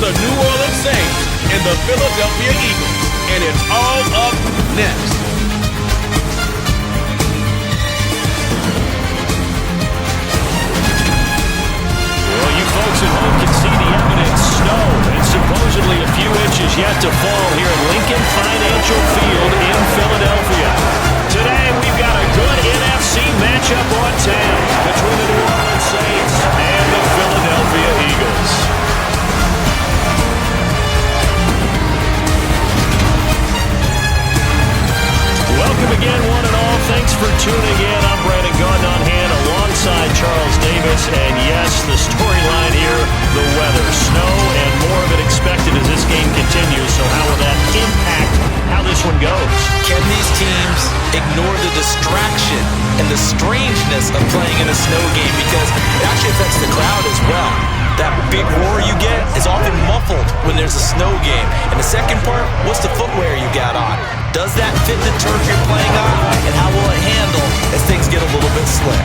the New Orleans Saints and the Philadelphia Eagles. And it's all up next. Well, you folks at home can see the evidence. Snow and supposedly a few inches yet to fall here at Lincoln Financial Field in Philadelphia. Today, we've got a good NFC matchup on tap between the New Orleans Saints and the Philadelphia Eagles. Welcome again, one and all. Thanks for tuning in. I'm Brandon Gordon on hand alongside Charles Davis. And yes, the storyline here, the weather, snow, and more of it expected as this game continues. So how will that impact how this one goes? Can these teams ignore the distraction and the strangeness of playing in a snow game? Because it actually affects the crowd as well. That big roar you get is often muffled when there's a snow game. And the second part, what's the footwear you got on? Does that fit the turf you're playing on? And how will it handle as things get a little bit slick?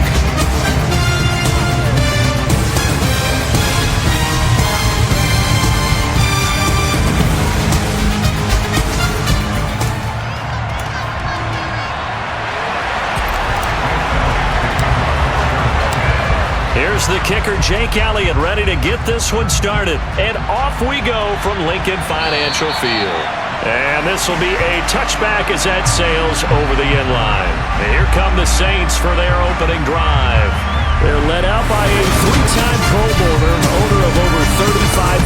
Here's the kicker, Jake Elliott, ready to get this one started. And off we go from Lincoln Financial Field. And this will be a touchback as that sails over the end line. And here come the Saints for their opening drive. They're led out by a three-time Pro Bowler, owner of over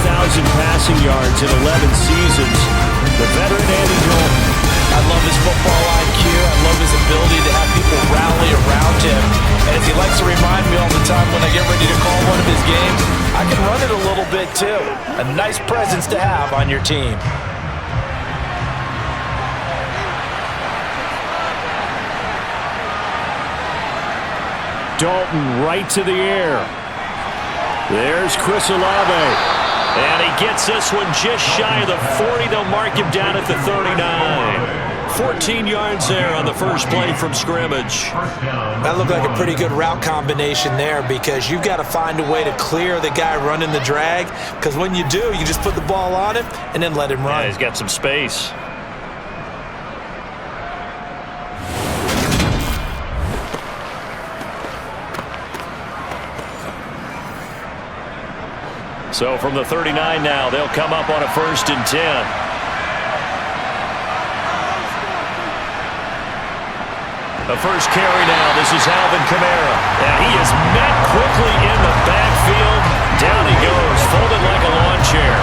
35,000 passing yards in 11 seasons, the veteran Andy Dalton. I love his football IQ. I love his ability to have people rally around him. And as he likes to remind me all the time when I get ready to call one of his games, I can run it a little bit too. A nice presence to have on your team. Dalton right to the air. There's Chris Olave. And he gets this one just shy of the 40. They'll mark him down at the 39. 14 yards there on the first play from scrimmage. That looked like a pretty good route combination there because you've got to find a way to clear the guy running the drag, because when you do, you just put the ball on him and then let him run. Yeah, he's got some space. So from the 39 now, they'll come up on a 1st and 10. The first carry now. This is Alvin Kamara. And he is met quickly in the backfield. Down he goes, folded like a lawn chair.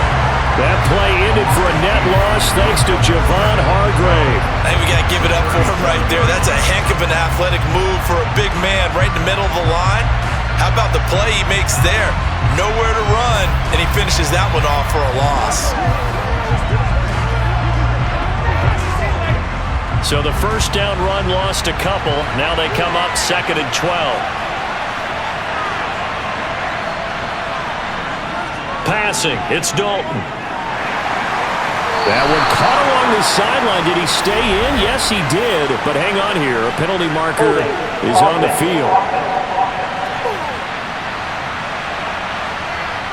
That play ended for a net loss thanks to Javon Hargrave. I think we got to give it up for him right there. That's a heck of an athletic move for a big man right in the middle of the line. How about the play he makes there? Nowhere to run, and he finishes that one off for a loss. So the first down run lost a couple. Now they come up 2nd and 12. Passing, it's Dalton. That one caught along the sideline. Did he stay in? Yes, he did. But hang on here. A penalty marker is on the field.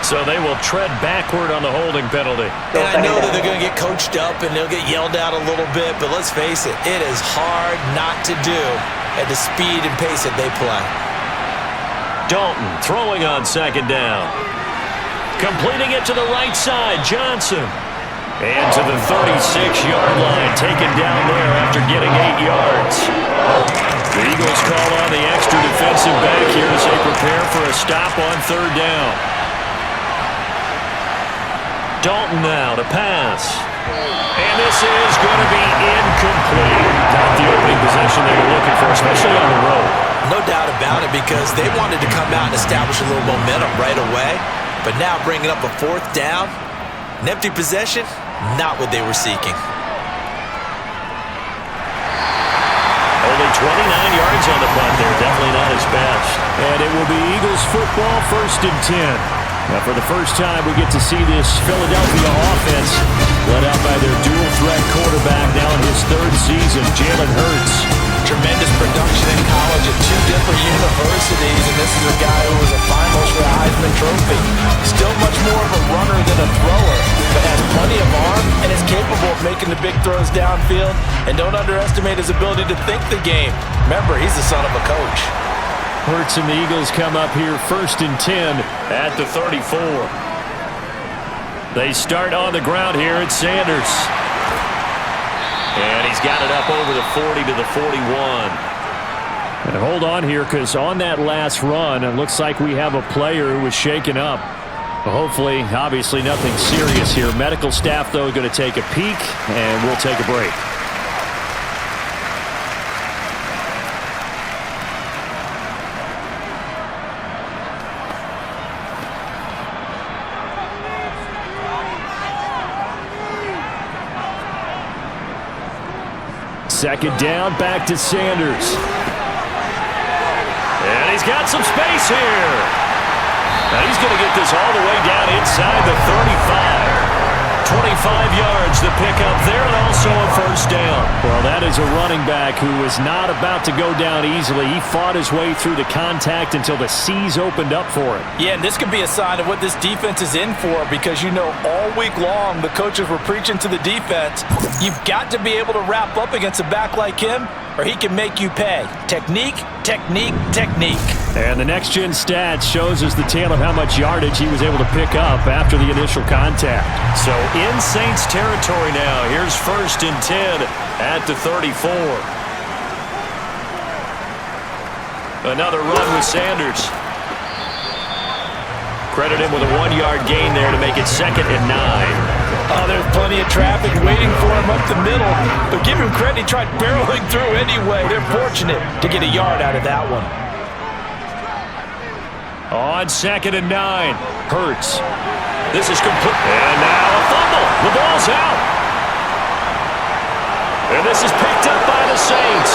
So they will tread backward on the holding penalty. And I know that they're going to get coached up and they'll get yelled at a little bit, but let's face it, it is hard not to do at the speed and pace that they play. Dalton throwing on 2nd down. Completing it to the right side, Johnson. And to the 36-yard line, taken down there after getting 8 yards. The Eagles call on the extra defensive back here as they prepare for a stop on 3rd down. Dalton now to pass. And this is going to be incomplete. Not the opening possession they were looking for, especially on the road. No doubt about it, because they wanted to come out and establish a little momentum right away. But now bringing up a 4th down, an empty possession, not what they were seeking. Only 29 yards on the punt there. Definitely not his best. And it will be Eagles football, 1st and 10. Now, for the first time, we get to see this Philadelphia offense led out by their dual-threat quarterback now in his 3rd season, Jalen Hurts. Tremendous production in college at 2 different universities, and this is a guy who was a finalist for the Heisman Trophy. Still much more of a runner than a thrower. making the big throws downfield, and don't underestimate his ability to think the game. Remember, he's the son of a coach. Hurts and the Eagles come up here 1st and 10 at the 34. They start on the ground here at Sanders. And he's got it up over the 40 to the 41. And hold on here, because on that last run, it looks like we have a player who was shaken up. Hopefully, obviously nothing serious here. Medical staff, though, going to take a peek, and we'll take a break. Second down, back to Sanders. And he's got some space here. Now he's going to get this all the way down inside the 35. 25 yards the pickup there, and also a first down. Well, that is a running back who is not about to go down easily. He fought his way through the contact until the seas opened up for him. Yeah, and this could be a sign of what this defense is in for, because you know all week long the coaches were preaching to the defense, you've got to be able to wrap up against a back like him, or he can make you pay. Technique, technique, technique. And the next-gen stats shows us the tale of how much yardage he was able to pick up after the initial contact. So in Saints territory now. Here's 1st and 10 at the 34. Another run with Sanders. Credit him with a 1-yard gain there to make it 2nd and 9. Oh, there's plenty of traffic waiting for him up the middle. But give him credit, he tried barreling through anyway. They're fortunate to get a yard out of that one. On 2nd and 9. Hurts. This is complete. And now a fumble. The ball's out. And this is picked up by the Saints.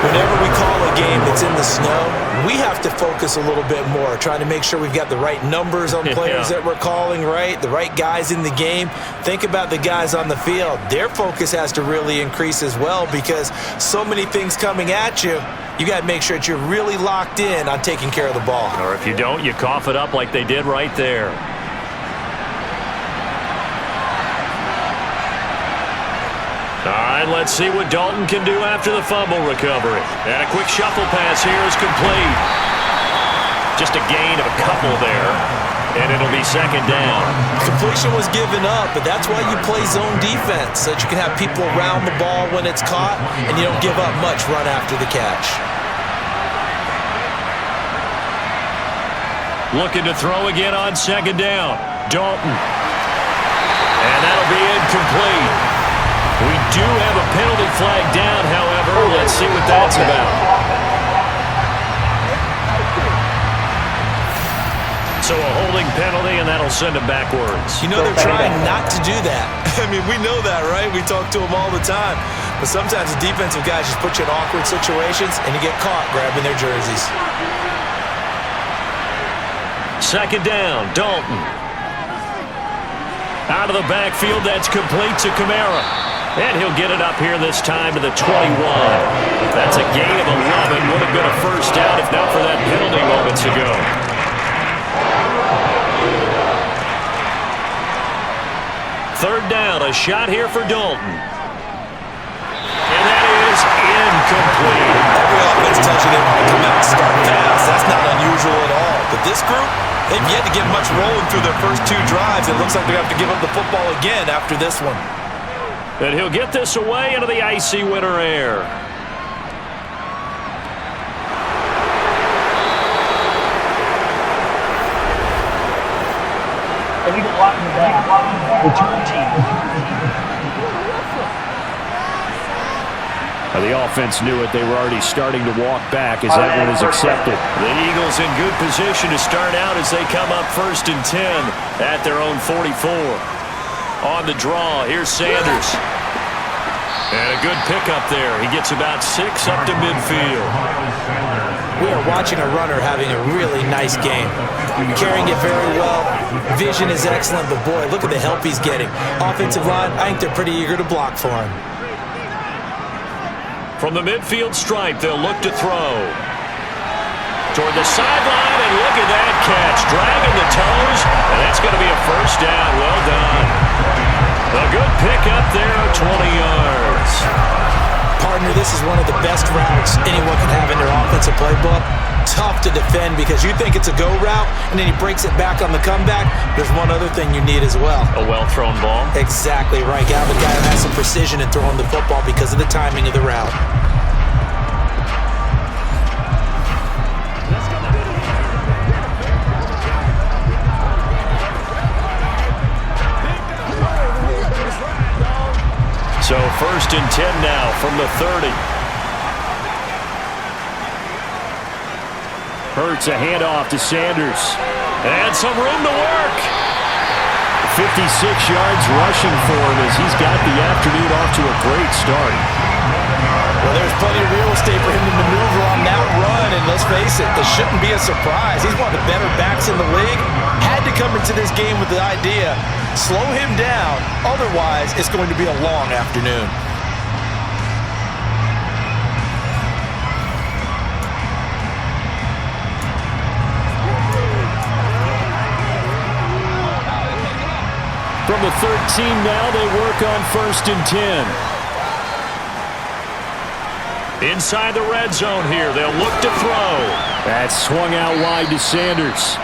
Whenever we call a game that's in the snow, we have to focus a little bit more, trying to make sure we've got the right numbers on players that we're calling, right? The right guys in the game. Think about the guys on the field. Their focus has to really increase as well, because so many things coming at you. You got to make sure that you're really locked in on taking care of the ball. Or if you don't, you cough it up like they did right there. All right, let's see what Dalton can do after the fumble recovery. And a quick shuffle pass here is complete. Just a gain of a couple there, and it'll be 2nd down. Completion was given up, but that's why you play zone defense, so that you can have people around the ball when it's caught, and you don't give up much run after the catch. Looking to throw again on 2nd down. Dalton. And that'll be incomplete. We do have a penalty flag down, however. Let's see what that's about. So a holding penalty, and that'll send him backwards. You know they're trying not to do that. I mean, we know that, right? We talk to them all the time. But sometimes the defensive guys just put you in awkward situations, and you get caught grabbing their jerseys. 2nd down, Dalton. Out of the backfield, that's complete to Kamara. And he'll get it up here this time to the 21. That's a gain of 11. Would have been a first down if not for that penalty moments ago. Third down, a shot here for Dalton. And that is incomplete. Every offense tells you they want to come out and start fast. That's not unusual at all. But this group, they've yet to get much rolling through their first 2 drives. It looks like they're going to have to give up the football again after this one. And he'll get this away into the icy winter air. Return team. The offense knew it. They were already starting to walk back as that one is accepted. The Eagles in good position to start out as they come up 1st and 10 at their own 44. On the draw, here's Sanders. And a good pickup there. He gets about 6 up to midfield. We are watching a runner having a really nice game. Carrying it very well. Vision is excellent, but boy, look at the help he's getting. Offensive line, I think they're pretty eager to block for him. From the midfield stripe, they'll look to throw. Toward the sideline, and look at that catch. Dragging the toes, and that's going to be a first down. Well done. A good pickup there, 20 yards. Partner, this is one of the best routes anyone can have in their offensive playbook. Tough to defend because you think it's a go route, and then he breaks it back on the comeback. There's one other thing you need as well. A well-thrown ball. Exactly right. You have a guy who has some precision in throwing the football because of the timing of the route. So 1st and 10 now from the 30. Hurts a handoff to Sanders. And some room to work. 56 yards rushing for him as he's got the afternoon off to a great start. Well, there's plenty of real estate for him to maneuver on that run, and let's face it, this shouldn't be a surprise. He's one of the better backs in the league. Had to come into this game with the idea, slow him down, otherwise it's going to be a long afternoon. From the 13 now, they work on 1st and 10. Inside the red zone here, they'll look to throw. That's swung out wide to Sanders.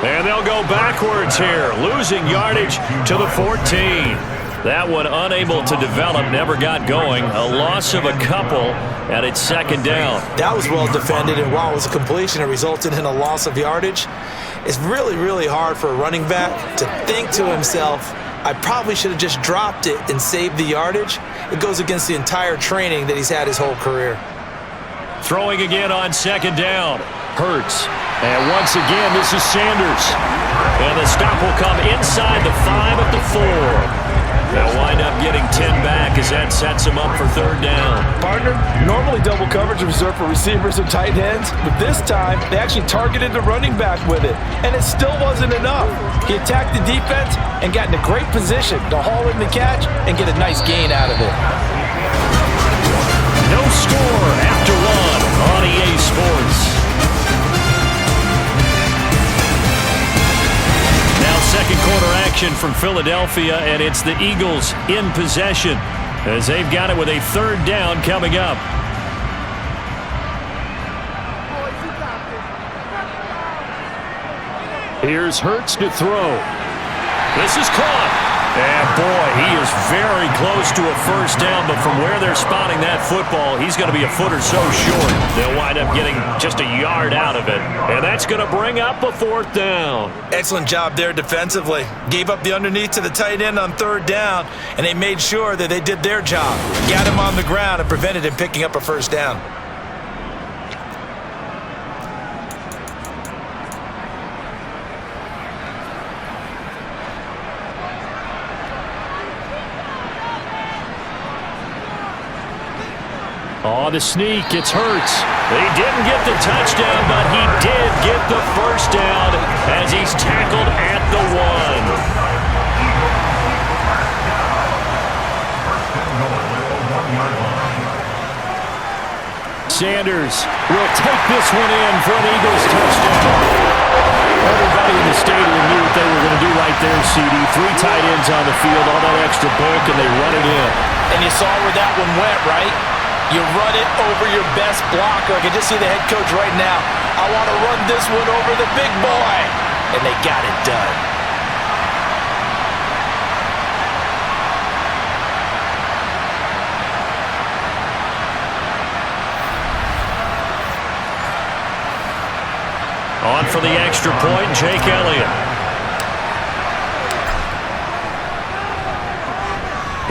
And they'll go backwards here, losing yardage to the 14. That one unable to develop, never got going. A loss of a couple, and it's 2nd down. That was well defended, and while it was a completion, it resulted in a loss of yardage. It's really, really hard for a running back to think to himself, I probably should have just dropped it and saved the yardage. It goes against the entire training that he's had his whole career. Throwing again on 2nd down. Hurts. And once again, this is Sanders. And the stop will come inside the 5 at the 4. They'll wind up getting 10 back as that sets him up for 3rd down. Partner, normally double coverage is reserved for receivers and tight ends, but this time they actually targeted the running back with it, and it still wasn't enough. He attacked the defense and got in a great position to haul in the catch and get a nice gain out of it. No score after 1 on EA Sports. Now 2nd quarter action from Philadelphia, and it's the Eagles in possession as they've got it with a 3rd down coming up. Here's Hurts to throw. This is caught. And boy, he is very close to a 1st down, but from where they're spotting that football, he's going to be a foot or so short. They'll wind up getting just a yard out of it, and that's going to bring up a 4th down. Excellent job there defensively. Gave up the underneath to the tight end on 3rd down, and they made sure that they did their job. Got him on the ground and prevented him picking up a 1st down. On the sneak, it's Hurts. He didn't get the touchdown, but he did get the 1st down as he's tackled at the 1. Sanders will take this one in for an Eagles touchdown. Everybody in the stadium knew what they were going to do right there, CD. 3 tight ends on the field, all that extra bulk, and they run it in. And you saw where that one went, right? You run it over your best blocker. I can just see the head coach right now. I want to run this one over the big boy. And they got it done. On for the extra point, Jake Elliott.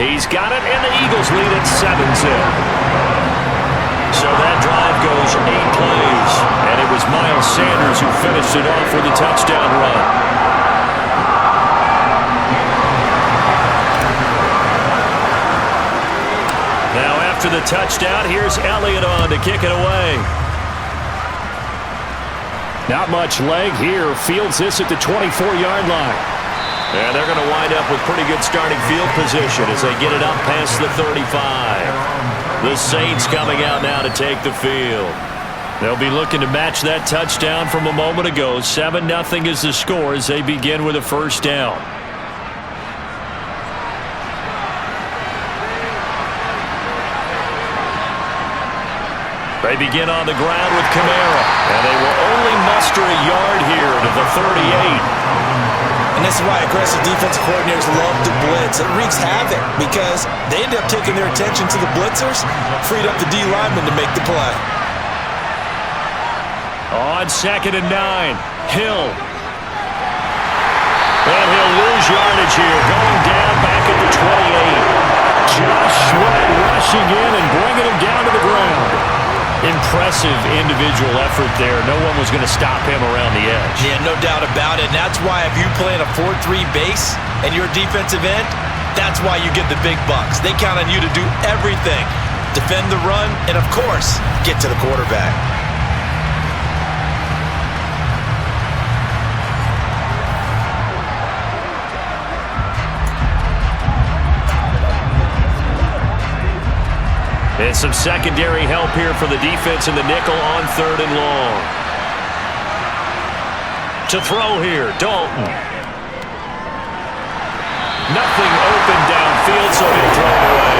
He's got it, and the Eagles lead at 7-0. So that drive goes 8 plays, and it was Miles Sanders who finished it off with a touchdown run. Now after the touchdown, here's Elliott on to kick it away. Not much leg here. Fields this at the 24-yard line. And they're going to wind up with pretty good starting field position as they get it up past the 35. The Saints coming out now to take the field. They'll be looking to match that touchdown from a moment ago. 7-0 is the score as they begin with a first down. They begin on the ground with Kamara, and they will only muster a yard here to the 38. And this is why aggressive defensive coordinators love to blitz. It wreaks havoc because they end up taking their attention to the blitzers, freed up the D lineman to make the play. On 2nd and 9, Hill. And he'll lose yardage here, going down back at the 28. Josh Sweat rushing in and bringing him down to the ground. Impressive individual effort there. No one was going to stop him around the edge. Yeah, no doubt about it. And that's why if you play in a 4-3 base and you're a defensive end, that's why you get the big bucks. They count on you to do everything. Defend the run and, of course, get to the quarterback. And some secondary help here for the defense in the nickel on 3rd and long. To throw here, Dalton. Nothing open downfield, so he'll throw it away.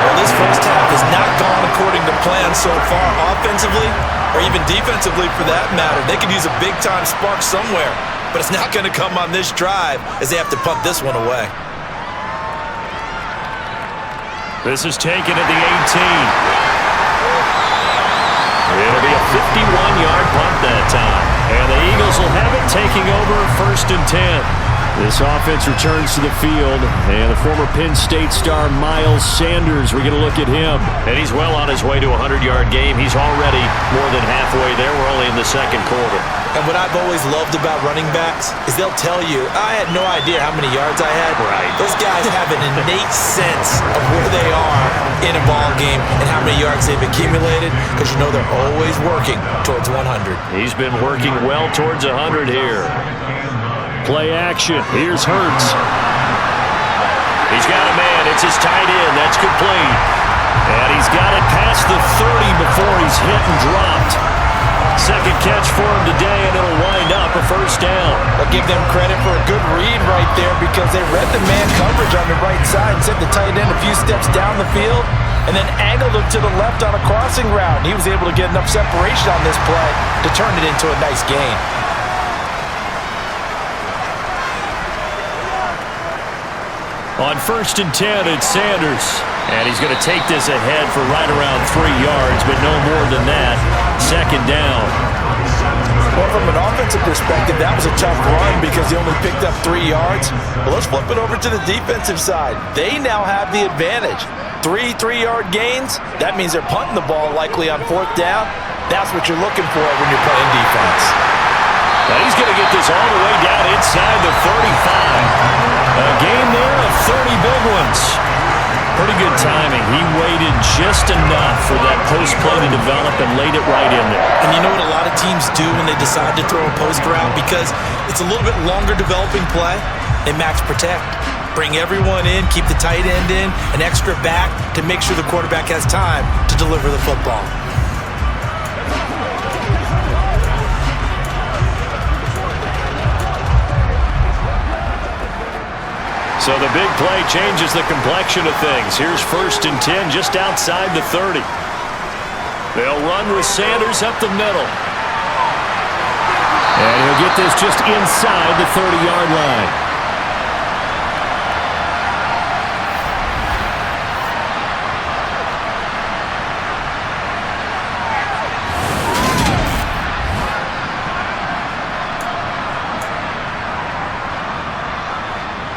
Well, this first half has not gone according to plan so far offensively or even defensively for that matter. They could use a big-time spark somewhere, but it's not going to come on this drive as they have to punt this one away. This is taken at the 18. It'll be a 51-yard punt that time. And the Eagles will have it, taking over 1st and 10. This offense returns to the field, and the former Penn State star Miles Sanders, we're going to look at him. And he's well on his way to a 100-yard game. He's already more than halfway there. We're only in the 2nd quarter. And what I've always loved about running backs is they'll tell you, I had no idea how many yards I had. Right. Those guys have an innate sense of where they are in a ball game and how many yards they've accumulated because you know they're always working towards 100. He's been working well towards 100 here. Play action. Here's Hurts. He's got a man. It's his tight end. That's complete. And he's got it past the 30 before he's hit and dropped. Second catch for him today, and it'll wind up a first down. I'll give them credit for a good read right there because they read the man coverage on the right side and sent the tight end a few steps down the field and then angled him to the left on a crossing route. He was able to get enough separation on this play to turn it into a nice gain. On 1st and 10, it's Sanders. And he's going to take this ahead for right around 3 yards, but no more than that. 2nd down. Well, from an offensive perspective, that was a tough run because he only picked up 3 yards. Well, let's flip it over to the defensive side. They now have the advantage. 3 3-yard gains. That means they're punting the ball likely on 4th down. That's what you're looking for when you're playing defense. Now he's going to get this all the way down inside the 35. A game there of 30 big ones. Pretty good timing. He waited just enough for that post play to develop and laid it right in there. And you know what a lot of teams do when they decide to throw a post route? Because it's a little bit longer developing play, they max protect. Bring everyone in, keep the tight end in, an extra back to make sure the quarterback has time to deliver the football. So the big play changes the complexion of things. Here's 1st and 10 just outside the 30. They'll run with Sanders up the middle. And he'll get this just inside the 30-yard line.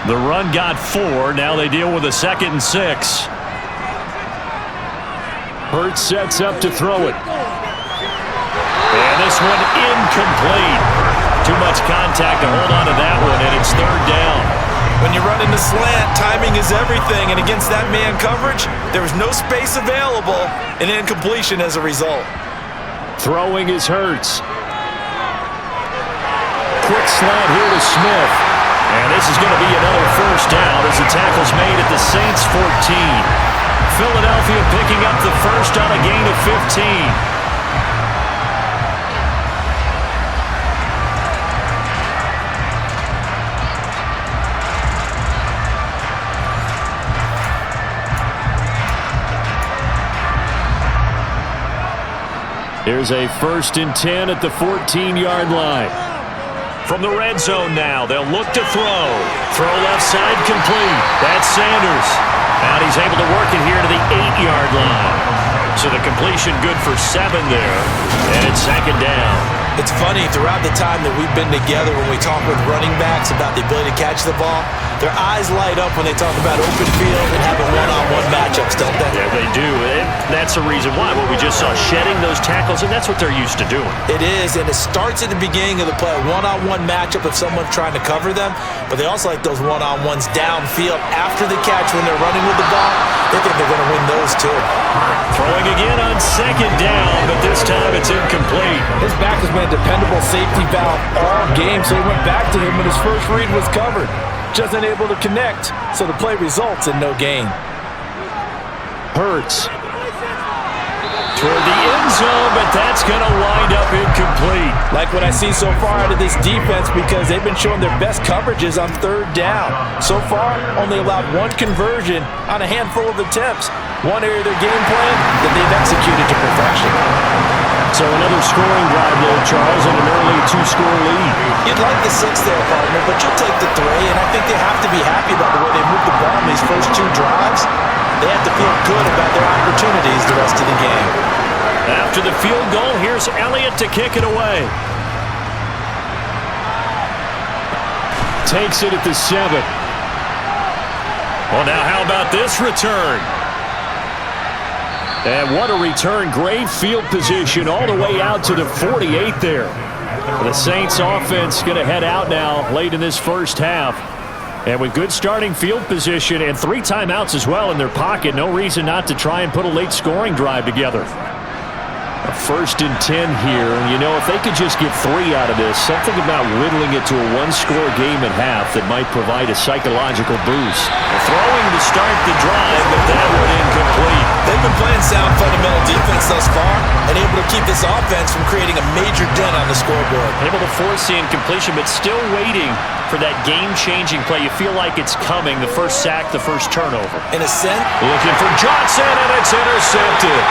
The run got 4. Now they deal with a 2nd and 6. Hurts sets up to throw it. And this one incomplete. Too much contact to hold on to that one, and it's 3rd down. When you run in the slant, timing is everything, and against that man coverage, there was no space available, and incompletion as a result. Throwing is Hurts. Quick slant here to Smith. And this is going to be another first down as the tackle's made at the Saints 14. Philadelphia picking up the first on a gain of 15. There's a 1st and 10 at the 14-yard line. From the red zone now, they'll look to throw. Throw left side complete. That's Sanders. And he's able to work it here to the 8-yard line. So the completion good for 7 there. And it's 2nd down. It's funny, throughout the time that we've been together, when we talk with running backs about the ability to catch the ball, their eyes light up when they talk about open field and having one-on-one matchups, don't they? Yeah, they do. And that's the reason why. What we just saw, shedding those tackles, and that's what they're used to doing. It is, and it starts at the beginning of the play, one-on-one matchup if someone's trying to cover them, but they also like those one-on-ones downfield after the catch when they're running with the ball. They think they're going to win those too. Throwing again on 2nd down, but this time it's incomplete. His back has been a dependable safety valve all game, so he went back to him when his first read was covered. Just unable to connect, so the play results in no gain. Hurts. Toward the end zone, but that's going to wind up incomplete. Like what I see so far out of this defense, because they've been showing their best coverages on 3rd down. So far, only allowed 1 conversion on a handful of attempts. One area of their game plan that they've executed to perfection. So another scoring drive there, Charles, and an early 2-score lead. You'd like the 6 there, partner, but you'll take the 3, and I think they have to be happy about the way they moved the ball in these first 2 drives. They have to feel good about their opportunities the rest of the game. After the field goal, here's Elliott to kick it away. Takes it at the 7. Well, now how about this return? And what a return. Great field position all the way out to the 48 there. The Saints offense going to head out now late in this first half. And with good starting field position and 3 timeouts as well in their pocket, no reason not to try and put a late scoring drive together. A 1st and 10 here. You know, if they could just get 3 out of this, something about whittling it to a 1-score game at half that might provide a psychological boost. Throwing to start the drive, but that one incomplete. They've been playing sound fundamental defense thus far and able to keep this offense from creating a major dent on the scoreboard. Able to force the incompletion, but still waiting for that game-changing play. You feel like it's coming, the first sack, the first turnover. In a sense, looking for Johnson, and it's intercepted.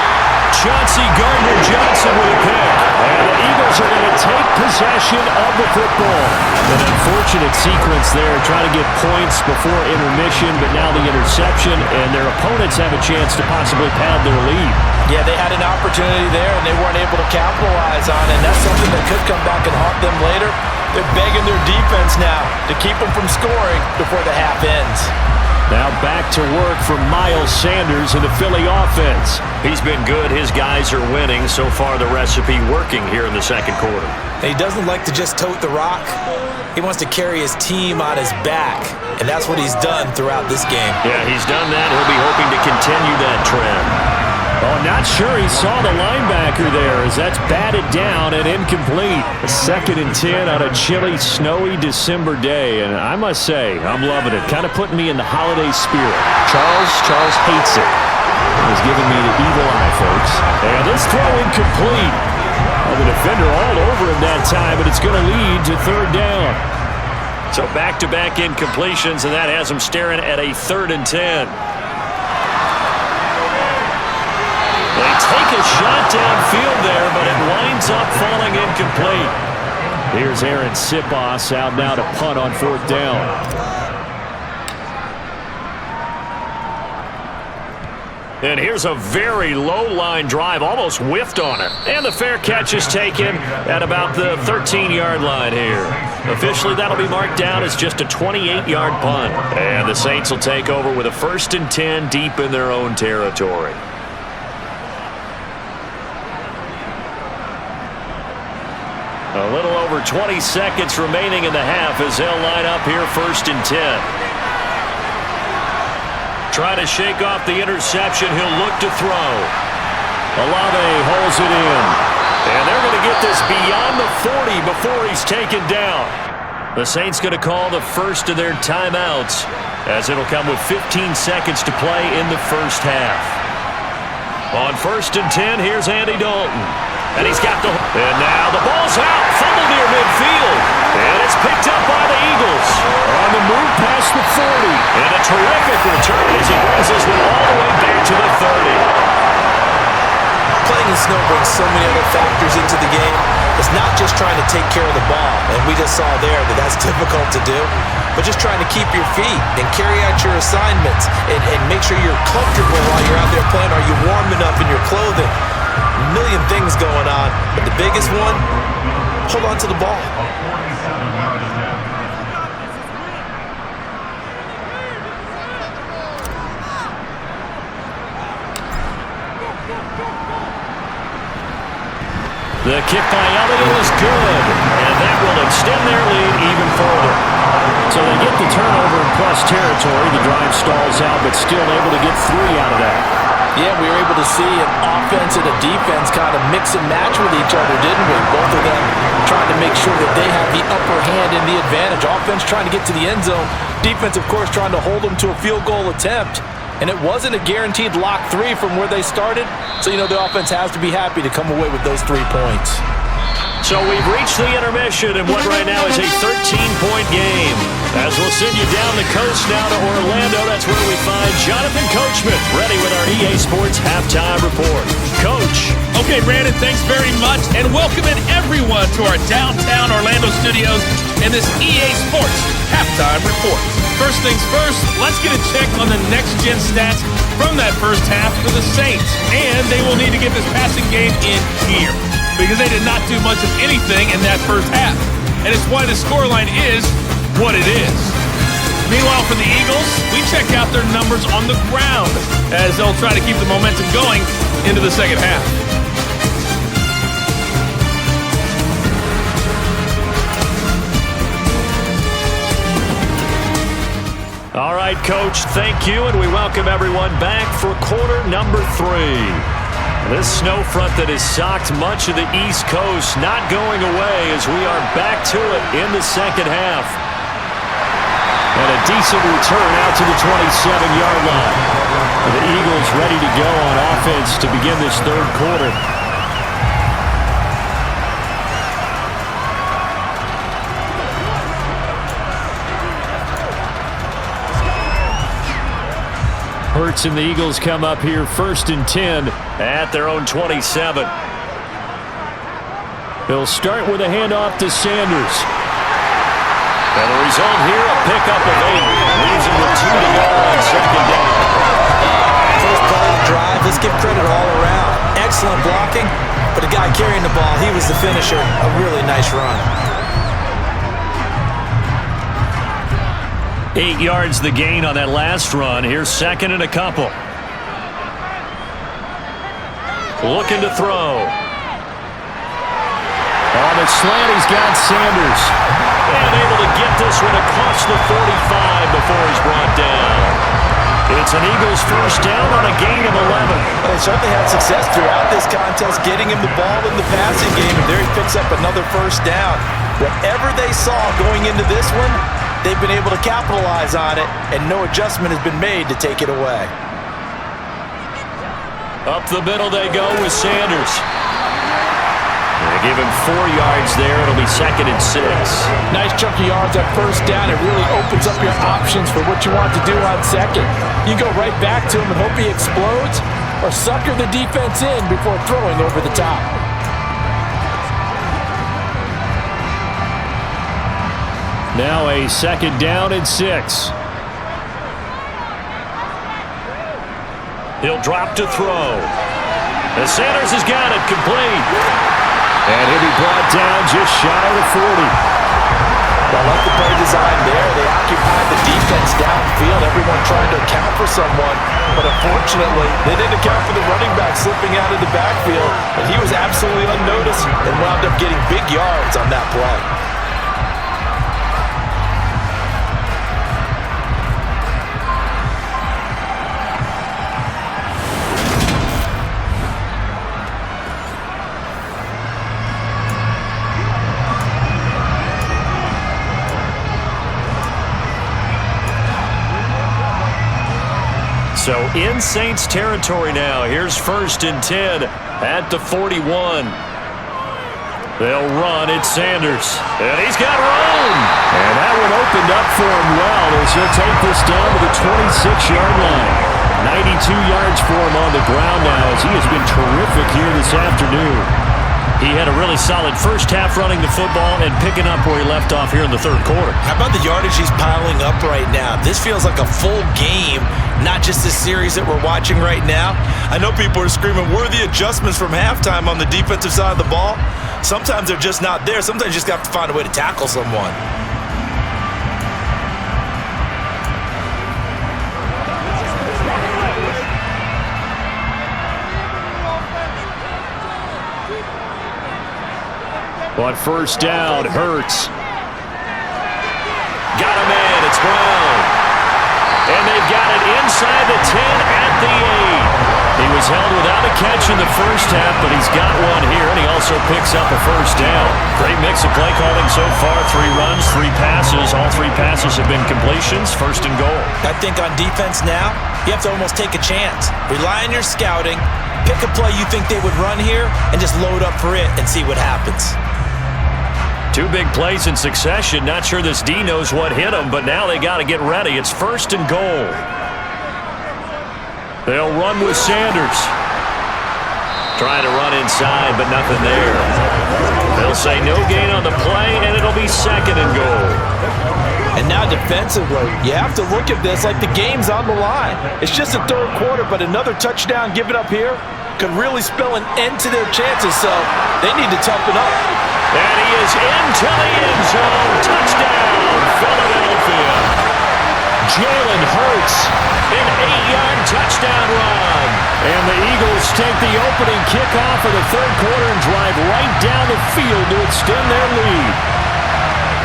Chauncey Gardner-Johnson with a pick. And the Eagles are going to take possession of the football. An unfortunate sequence there, trying to get points before intermission, but now the interception, and their opponents have a chance to possibly pad their lead. Yeah, they had an opportunity there, and they weren't able to capitalize on it. And that's something that could come back and haunt them later. They're begging their defense now to keep them from scoring before the half ends. Now back to work for Miles Sanders in the Philly offense. He's been good. His guys are winning. So far, the recipe working here in the 2nd quarter. And he doesn't like to just tote the rock. He wants to carry his team on his back, and that's what he's done throughout this game. Yeah, he's done that. He'll be hoping to continue that trend. Oh, not sure he saw the linebacker there as that's batted down and incomplete. A 2nd and 10 on a chilly, snowy December day, and I must say, I'm loving it. Kind of putting me in the holiday spirit. Charles hates it. He's giving me the evil eye, folks. And this throw incomplete. Well, the defender all over him that time, but it's going to lead to 3rd down. So back-to-back incompletions, and that has him staring at a 3rd and 10. They take a shot downfield there, but it winds up falling incomplete. Here's Aaron Sipos out now to punt on 4th down. And here's a very low line drive, almost whiffed on it. And the fair catch is taken at about the 13-yard line here. Officially, that'll be marked down as just a 28-yard punt. And the Saints will take over with a 1st and 10 deep in their own territory. A little over 20 seconds remaining in the half as they'll line up here 1st and 10. Trying to shake off the interception. He'll look to throw. Olave holds it in. And they're going to get this beyond the 40 before he's taken down. The Saints going to call the first of their timeouts as it'll come with 15 seconds to play in the first half. On 1st and 10, here's Andy Dalton. And he's got the... And now the ball's out. Fumble near midfield. And it's picked up by the Eagles. On the move past the 40. And a terrific return as he brings this one all the way back to the 30. Playing in snow brings so many other factors into the game. It's not just trying to take care of the ball, and we just saw there that that's difficult to do, but just trying to keep your feet and carry out your assignments and make sure you're comfortable while you're out there playing. Are you warm enough in your clothing? A million things going on, but the biggest one, hold on to the ball. The kick by Elliott is good, and that will extend their lead even further. So they get the turnover in plus territory. The drive stalls out, but still able to get 3 out of that. Yeah, we were able to see an offense and a defense kind of mix and match with each other, didn't we? Both of them trying to make sure that they have the upper hand and the advantage. Offense trying to get to the end zone. Defense, of course, trying to hold them to a field goal attempt. And it wasn't a guaranteed lock 3 from where they started. So, the offense has to be happy to come away with those 3 points. So we've reached the intermission in what right now is a 13-point game. As we'll send you down the coast now to Orlando, that's where we find Jonathan Coachman, ready with our EA Sports Halftime Report. Coach. Okay, Brandon, thanks very much, and welcoming everyone to our downtown Orlando studios in this EA Sports Halftime Report. First things first, let's get a check on the next-gen stats from that first half for the Saints. And they will need to get this passing game in gear, because they did not do much of anything in that first half. And it's why the scoreline is what it is. Meanwhile, for the Eagles, we check out their numbers on the ground as they'll try to keep the momentum going into the second half. All right, Coach, thank you, and we welcome everyone back for quarter number 3. This snow front that has socked much of the East Coast not going away as we are back to it in the second half. And a decent return out to the 27-yard line. The Eagles ready to go on offense to begin this third quarter. Hurts and the Eagles come up here 1st and 10 at their own 27. They'll start with a handoff to Sanders. And the result here, a pickup of 8. Leaves him with 2 to go on second down. First play of the drive, let's give credit all around. Excellent blocking, but the guy carrying the ball, he was the finisher. A really nice run. 8 yards the gain on that last run. Here's second and a couple. Looking to throw. On the slant, he's got Sanders. And able to get this one across the 45 before he's brought down. It's an Eagles first down on a gain of 11. Well, they certainly had success throughout this contest, getting him the ball in the passing game, and there he picks up another first down. Whatever they saw going into this one, they've been able to capitalize on it, and no adjustment has been made to take it away. Up the middle they go with Sanders. They give him 4 yards there. It'll be second and 6. Nice chunk of yards at first down. It really opens up your options for what you want to do on second. You go right back to him and hope he explodes, or sucker the defense in before throwing over the top. Now a second down and 6. He'll drop to throw. And Sanders has got it complete. And he'll be brought down just shy of the 40. I like the play design there. They occupied the defense downfield. Everyone trying to account for someone. But unfortunately, they didn't account for the running back slipping out of the backfield. And he was absolutely unnoticed and wound up getting big yards on that play. So in Saints territory now. Here's 1st and 10 at the 41. They'll run. It's Sanders. And he's got room. And that one opened up for him well as he'll take this down to the 26-yard line. 92 yards for him on the ground now as he has been terrific here this afternoon. He had a really solid first half running the football and picking up where he left off here in the third quarter. How about the yardage he's piling up right now? This feels like a full game, not just this series that we're watching right now. I know people are screaming, worthy adjustments from halftime on the defensive side of the ball. Sometimes they're just not there. Sometimes you just have to find a way to tackle someone. On first down, Hurts. Got him in. It's Brown. And they've got it inside the 10 at the 8. He was held without a catch in the first half, but he's got one here, and he also picks up a first down. Great mix of play calling so far. 3 runs, 3 passes. All 3 passes have been completions. First and goal. I think on defense now, you have to almost take a chance. Rely on your scouting. Pick a play you think they would run here, and just load up for it and see what happens. 2 big plays in succession. Not sure this D knows what hit him, but now they got to get ready. It's first and goal. They'll run with Sanders. Trying to run inside, but nothing there. They'll say no gain on the play, and it'll be second and goal. And now defensively, you have to look at this like the game's on the line. It's just a third quarter, but another touchdown given up here could really spell an end to their chances, so they need to toughen up. And he is into the end zone. Touchdown, Philadelphia. Jalen Hurts, an 8-yard touchdown run. And the Eagles take the opening kickoff of the third quarter and drive right down the field to extend their lead.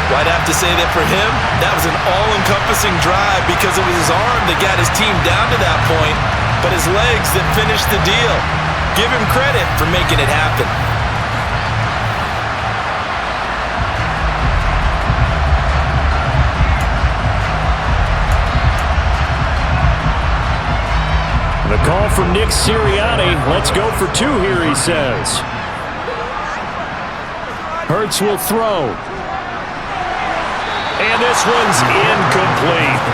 Well, I'd have to say that for him, that was an all-encompassing drive because it was his arm that got his team down to that point, but his legs that finished the deal. Give him credit for making it happen. The call from Nick Sirianni. Let's go for 2 here, he says. Hurts will throw. And this one's incomplete.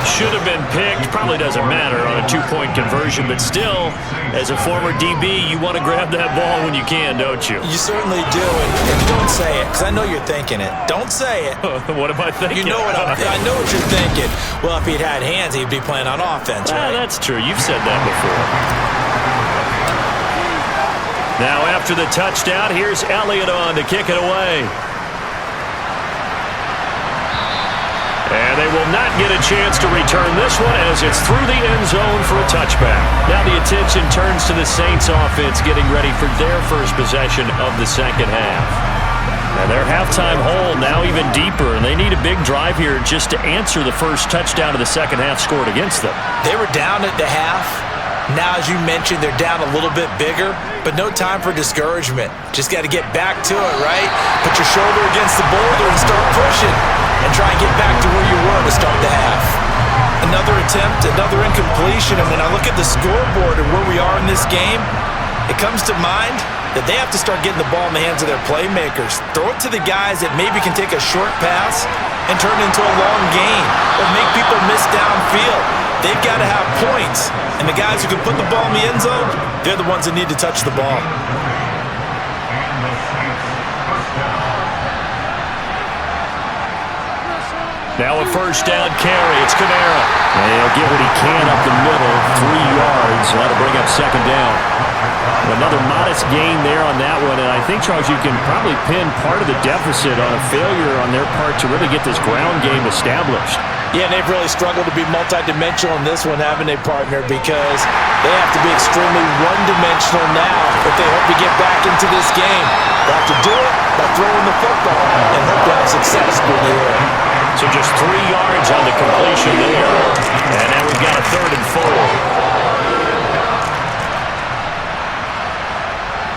Should have been picked. Probably doesn't matter on a 2-point conversion, but still, as a former DB, you want to grab that ball when you can, don't you? You certainly do, and don't say it, because I know you're thinking it. Don't say it. What am I thinking? You know what I know what you're thinking. Well, if he'd had hands, he'd be playing on offense, right? That's true. You've said that before. Now, after the touchdown, here's Elliott on to kick it away. And they will not get a chance to return this one as it's through the end zone for a touchback. Now the attention turns to the Saints offense getting ready for their first possession of the second half. And their halftime hole now even deeper, and they need a big drive here just to answer the first touchdown of the second half scored against them. They were down at the half. Now, as you mentioned, they're down a little bit bigger, but no time for discouragement. Just got to get back to it, right? Put your shoulder against the boulder and start pushing. And try and get back to where you were to start the half. Another attempt, another incompletion, and when I look at the scoreboard and where we are in this game, it comes to mind that they have to start getting the ball in the hands of their playmakers. Throw it to the guys that maybe can take a short pass and turn it into a long gain or make people miss downfield. They've got to have points, and the guys who can put the ball in the end zone, they're the ones that need to touch the ball. Now a first down carry. It's Kamara. And he'll get what he can up the middle. 3 yards. That'll bring up second down. Another modest gain there on that one. And I think, Charles, you can probably pin part of the deficit on a failure on their part to really get this ground game established. Yeah, and they've really struggled to be multidimensional in this one, haven't they, partner? Because they have to be extremely one-dimensional now if they hope to get back into this game. They have to do it by throwing the football and hope to have success through the air. So just 3 yards on the completion there. And now we've got a 3rd and 4.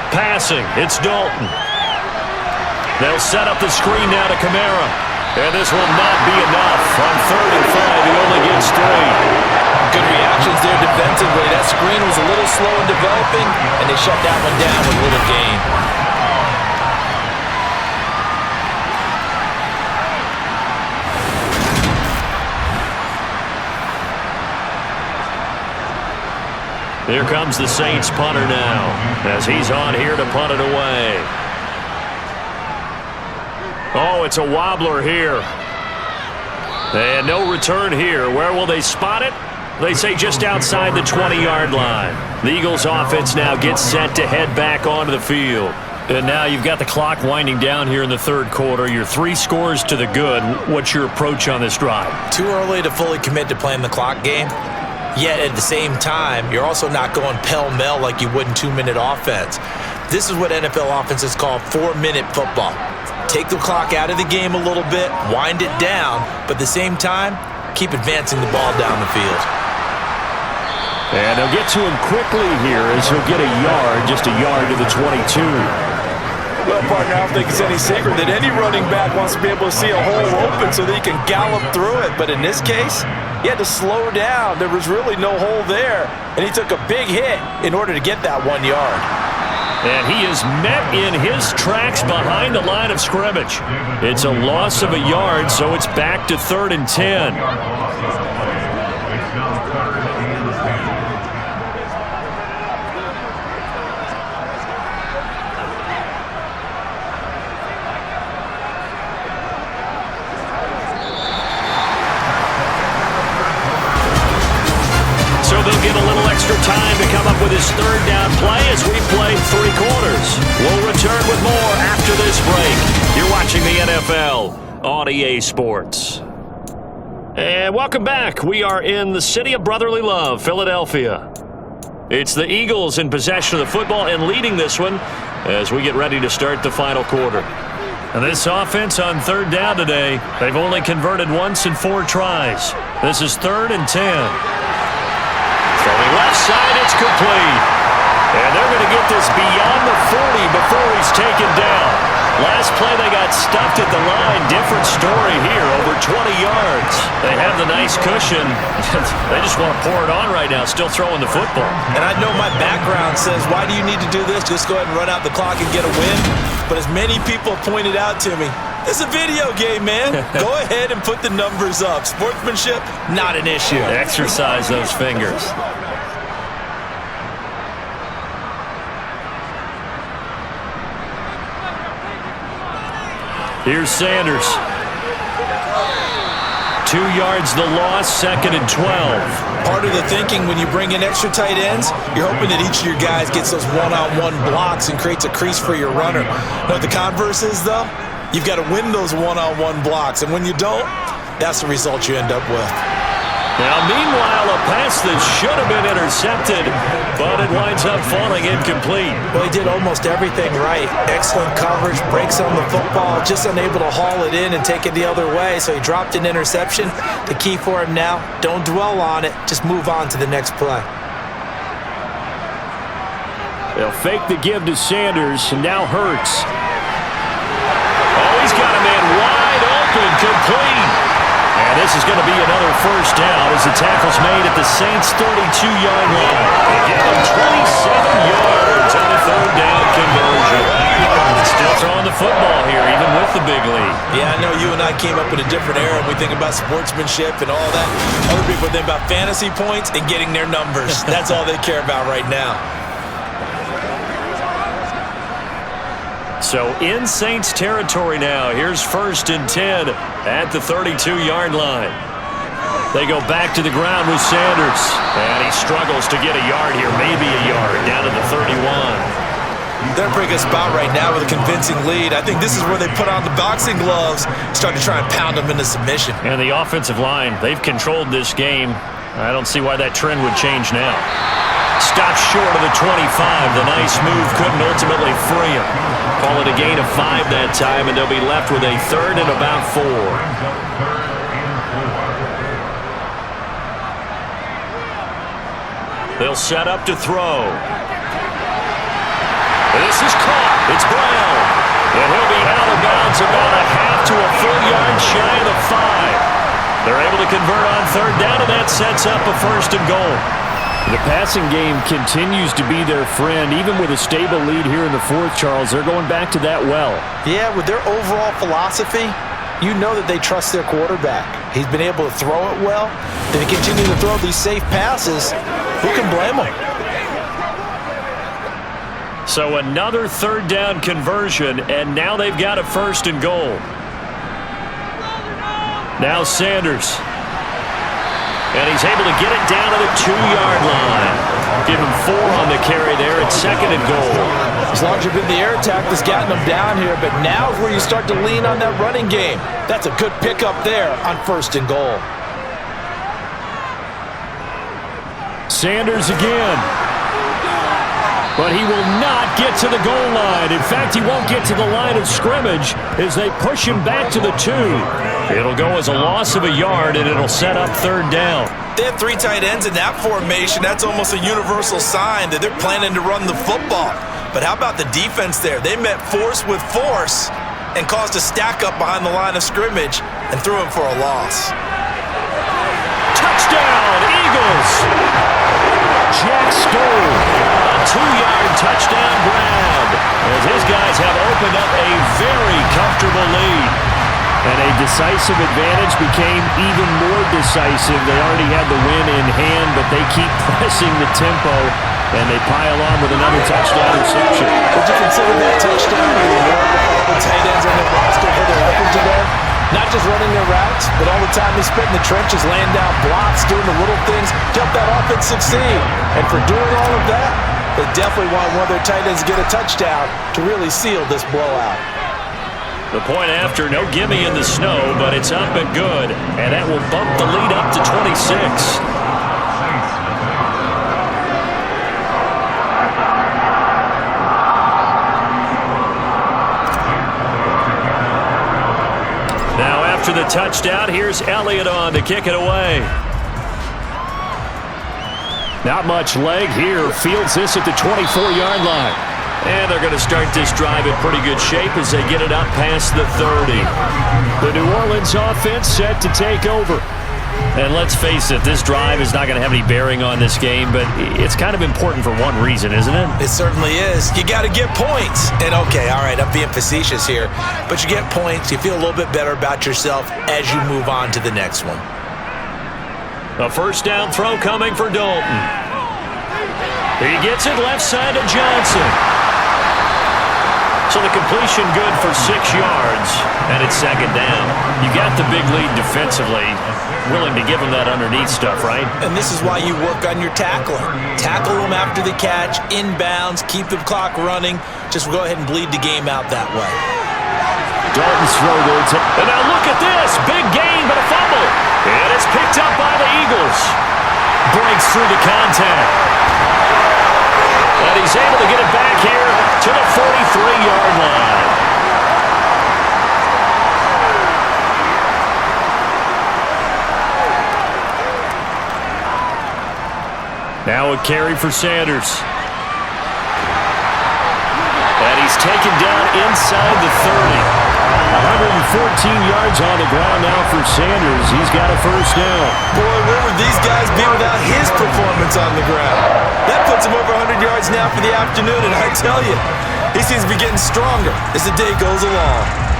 Passing, it's Dalton. They'll set up the screen now to Kamara. And this will not be enough. On 3rd and 5, he only gets 3. Good reactions there defensively. That screen was a little slow in developing, and they shut that one down with little gain. Here comes the Saints punter now as he's on here to punt it away. Oh, it's a wobbler here. And no return here. Where will they spot it? They say just outside the 20-yard line. The Eagles offense now gets set to head back onto the field. And now you've got the clock winding down here in the third quarter. You're 3 scores to the good. What's your approach on this drive? Too early to fully commit to playing the clock game. Yet at the same time, you're also not going pell-mell like you would in 2-minute offense. This is what NFL offenses call 4-minute football. Take the clock out of the game a little bit, wind it down, but at the same time, keep advancing the ball down the field. And they'll get to him quickly here as he'll get a yard, just a yard to the 22. Well, partner, I don't think it's any secret that any running back wants to be able to see a hole open so that he can gallop through it. But in this case, he had to slow down. There was really no hole there, and he took a big hit in order to get that 1 yard. And he is met in his tracks behind the line of scrimmage. It's a loss of a yard, so it's back to 3rd and 10. Get a little extra time to come up with his 3rd down play as we play 3 quarters. We'll return with more after this break. You're watching the NFL on EA Sports. And welcome back. We are in the city of brotherly love, Philadelphia. It's the Eagles in possession of the football and leading this one as we get ready to start the final quarter. And this offense on 3rd down today, they've only converted once in 4 tries. This is 3rd and 10. From the left side, it's complete. And they're going to get this beyond the 40 before he's taken down. Last play, they got stuffed at the line. Different story here, over 20 yards. They have the nice cushion. They just want to pour it on right now, still throwing the football. And I know my background says, why do you need to do this? Just go ahead and run out the clock and get a win. But as many people pointed out to me, it's a video game, man. Go ahead and put the numbers up. Sportsmanship, not an issue. Exercise those fingers. Here's Sanders. 2 yards the loss, 2nd and 12. Part of the thinking when you bring in extra tight ends, you're hoping that each of your guys gets those one-on-one blocks and creates a crease for your runner. You know what the converse is, though? You've got to win those one-on-one blocks, and when you don't, that's the result you end up with. Now, meanwhile, a pass that should have been intercepted, but it winds up falling incomplete. Well, he did almost everything right. Excellent coverage, breaks on the football, just unable to haul it in and take it the other way, so he dropped an interception. The key for him now, don't dwell on it, just move on to the next play. They'll fake the give to Sanders, and now Hurts. Oh, he's got a man wide open, complete. And this is going to be another 1st down as the tackle's made at the Saints' 32-yard line. They get them 27 yards on the 3rd down conversion. Still throwing the football here, even with the big lead. Yeah, I know you and I came up in a different era. We think about sportsmanship and all that. Other people think about fantasy points and getting their numbers. That's all they care about right now. So in Saints territory now. Here's 1st and 10 at the 32-yard line. They go back to the ground with Sanders. And he struggles to get a yard here, maybe a yard, down to the 31. They're in a pretty good spot right now with a convincing lead. I think this is where they put on the boxing gloves, start to try and pound them into submission. And the offensive line, they've controlled this game. I don't see why that trend would change now. Stopped short of the 25. The nice move couldn't ultimately free him. Call it a gain of 5 that time, and they'll be left with a 3rd and about 4. They'll set up to throw. This is caught. It's Brown. And he'll be out of bounds about a half to a full yard shy of the 5. They're able to convert on 3rd down, and that sets up a 1st and goal. The passing game continues to be their friend. Even with a stable lead here in the 4th, Charles, they're going back to that well. Yeah, with their overall philosophy, you know that they trust their quarterback. He's been able to throw it well. If he continues to throw these safe passes, who can blame him? So another third down conversion, and now they've got a 1st and goal. Now Sanders. And he's able to get it down to the 2-yard line. Give him 4 on the carry there at 2nd and goal. As long as you've been the air attack that's gotten them down here, but now is where you start to lean on that running game. That's a good pickup there on 1st and goal. Sanders again. But he will not get to the goal line. In fact, he won't get to the line of scrimmage as they push him back to the 2. It'll go as a loss of a yard, and it'll set up 3rd down. They have 3 tight ends in that formation. That's almost a universal sign that they're planning to run the football. But how about the defense there? They met force with force and caused a stack up behind the line of scrimmage and threw him for a loss. Touchdown, Eagles! Jack Stoll, a 2-yard touchdown grab as his guys have opened up a very comfortable lead. And a decisive advantage became even more decisive. They already had the win in hand, but they keep pressing the tempo, and they pile on with another touchdown reception. Would you consider that touchdown a reward for all the tight ends on their roster for their effort today? Not just running their routes, but all the time they spent in the trenches, laying down blocks, doing the little things to help that offense succeed. And for doing all of that, they definitely want one of their tight ends to get a touchdown to really seal this blowout. The point after, no gimme in the snow, but it's up and good. And that will bump the lead up to 26. Now after the touchdown, here's Elliott on to kick it away. Not much leg here. Fields this at the 24-yard line. And they're going to start this drive in pretty good shape as they get it up past the 30. The New Orleans offense set to take over. And let's face it, this drive is not going to have any bearing on this game, but it's kind of important for one reason, isn't it? It certainly is. You got to get points. And okay, all right, I'm being facetious here, but you get points, you feel a little bit better about yourself as you move on to the next one. A 1st down throw coming for Dalton. He gets it left side to Johnson. So the completion good for 6 yards, and it's 2nd down. You got the big lead defensively, willing to give them that underneath stuff, right? And this is why you work on your tackling. Tackle them after the catch, inbounds, keep the clock running. Just go ahead and bleed the game out that way. Dalton's throw there. And now look at this. Big gain, but a fumble. And it's picked up by the Eagles. Breaks through the contact. And he's able to get it back here to the 43-yard line. Now a carry for Sanders. And he's taken down inside the 30. 114 yards on the ground now for Sanders. He's got a 1st down. Boy, where would these guys be without his performance on the ground? That puts him over 100 yards now for the afternoon, and I tell you, he seems to be getting stronger as the day goes along.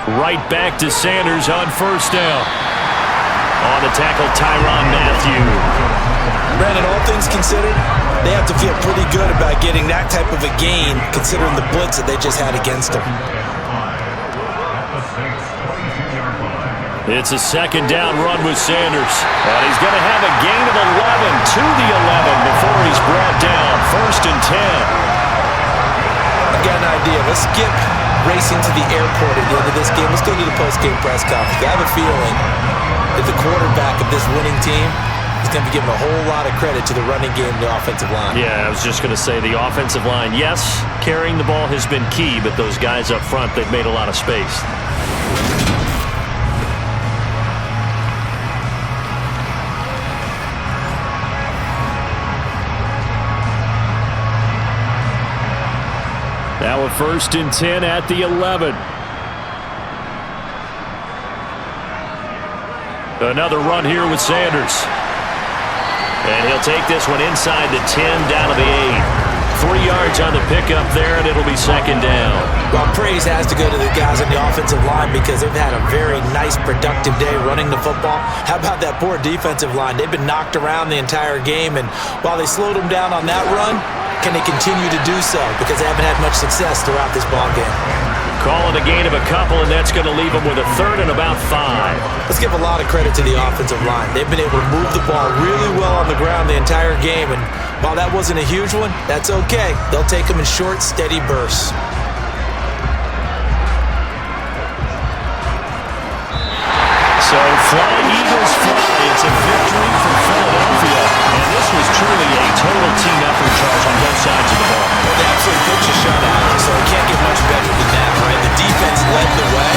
Right back to Sanders on 1st down. On the tackle, Tyrann Mathieu. Brandon, all things considered, they have to feel pretty good about getting that type of a gain, considering the blitz that they just had against them. It's a 2nd down run with Sanders. And he's going to have a gain of 11 to the 11 before he's brought down. 1st and 10. I've got an idea. Let's skip racing to the airport at the end of this game. Let's go to the post-game press conference. I have a feeling that the quarterback of this winning team is going to be given a whole lot of credit to the running game and the offensive line. Yeah, I was just going to say the offensive line, yes, carrying the ball has been key, but those guys up front, they've made a lot of space. Now a 1st and 10 at the 11. Another run here with Sanders. And he'll take this one inside the 10, down to the 8. 3 yards on the pickup there, and it'll be 2nd down. Well, praise has to go to the guys on the offensive line because they've had a very nice, productive day running the football. How about that poor defensive line? They've been knocked around the entire game, and while they slowed them down on that run, can they continue to do so? Because they haven't had much success throughout this ball game. Calling a gain of a couple, and that's going to leave them with a 3rd and about 5. Let's give a lot of credit to the offensive line. They've been able to move the ball really well on the ground the entire game, and while that wasn't a huge one, that's okay. They'll take them in short, steady bursts. So flying Eagles fly. It's a victory for Philadelphia. And this was truly a total team effort, Charles, on both sides of the ball. Well, they absolutely pitched a shutout, so it can't get much better than that, right? The defense led the way,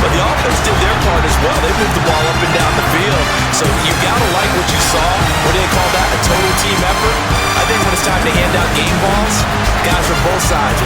but the offense did their part as well. They moved the ball up and down the field. So you got to like what you saw. What do they call that? A total team effort? I think when it's time to hand out game balls, guys from both sides